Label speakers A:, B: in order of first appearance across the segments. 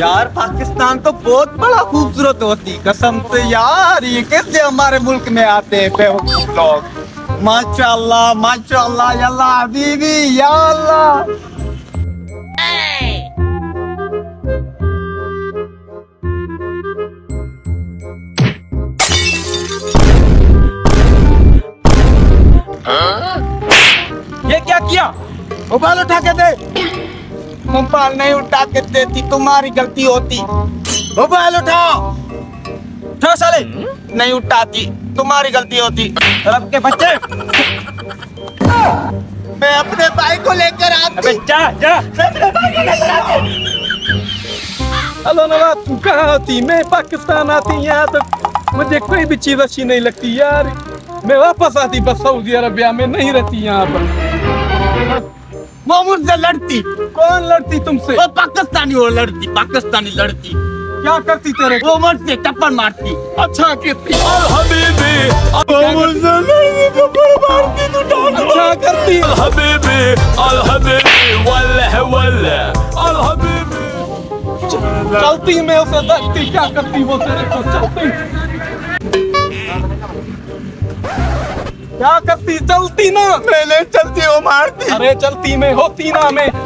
A: यार पाकिस्तान तो बहुत बड़ा खूबसूरत होती, कसम से यार। ये कैसे हमारे मुल्क में आते हैं बेवकूफ लोग। माशाअल्लाह माशाअल्लाह, यल्ला हबीबी या अल्लाह। ये क्या किया? मोबाइल उठा के दे। मोबाइल नहीं उठा के देती तुम्हारी गलती होती। मोबाइल उठाओ। उठाओ साले। नहीं उठाती तुम्हारी गलती होती। रब के बच्चे, मैं अपने भाई को लेकर आती। जा जा, मैं अपने भाई को लेकर आती।
B: हेलो नवाब, तू कहाँ होती? मैं पाकिस्तान आती यहाँ तो मुझे कोई भी चीज अच्छी नहीं लगती यार। मैं वापस आती बस सऊदी अरबिया में, नहीं रहती यहाँ पर।
A: वो मुझसे लड़ती।
B: कौन लड़ती तुमसे?
A: वो पाकिस्तानी, वो लड़ती, पाकिस्तानी लड़ती।
B: क्या करती तेरे?
A: वो मुझसे टप्पड़ मारती।
B: अच्छा करती।
A: वो मुझसे टप्पड़ मारती तो
B: अच्छा करती। चलती मैं उसे देखती क्या करती वो तेरे को। चलती क्या करती? चलती ना।
A: मैंने चलती वो मारती।
B: अरे चलती में होती ना मैं।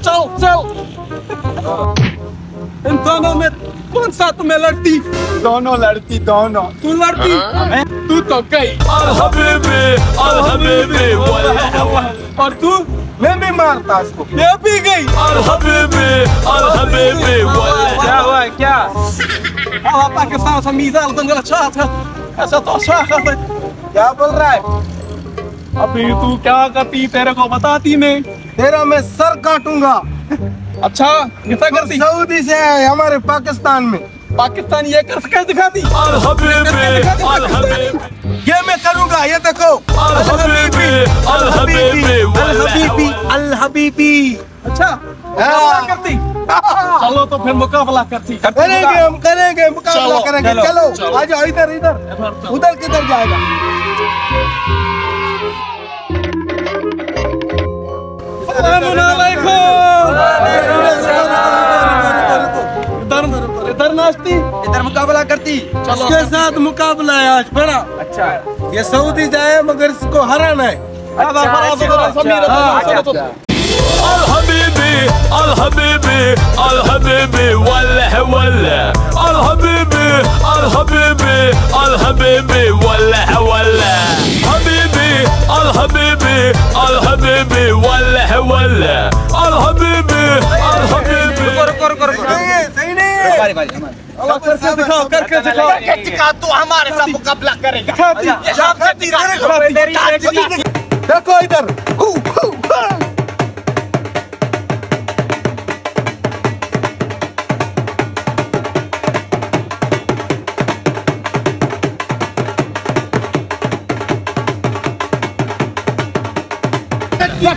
B: चल चल। इन दोनों में कौन सा तुम्हें लड़ती?
A: दोनों लड़ती, दोनों।
B: तू लड़ती? तू तो गई। और तू?
A: मैं भी मारता इसको।
B: मैं भी गई। क्या हुआ क्या? पाकिस्तान से मीज़ान तंगल चाहता ऐसा तो चाहता।
A: क्या बोल रहा है?
B: अभी तू क्या करती? तेरे को बताती मैं।
A: तेरा मैं सर काटूंगा।
B: अच्छा ऐसा करती?
A: सऊदी से है हमारे पाकिस्तान में।
B: पाकिस्तान ये कर सके दिखाती।
A: ये मैं करूंगा, ये देखो। अल हबीबी।
B: अच्छा मुकाबला करती? चलो तो फिर मुकाबला करती।
A: करेंगे हम, करेंगे मुकाबला करेंगे। चलो आ जाओ इधर इधर। उधर किधर जाएगा?
B: इधर नाचती,
A: इधर मुकाबला करती।
B: इसके साथ मुकाबला है आज बड़ा।
A: अच्छा ये सऊदी जाए मगर इसको हराना है। सही नहीं है।
B: करके दिखाओ, करके दिखाओ।
A: तू हमारे साथ मुकाबला करेगा। देखो इधर।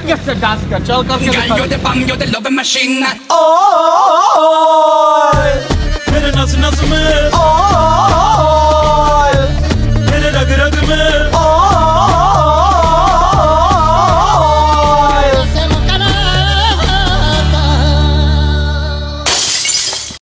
B: कैसे डांस कर? चल करके दिखा।
C: Yo te bang, yo te love machine.
A: Oh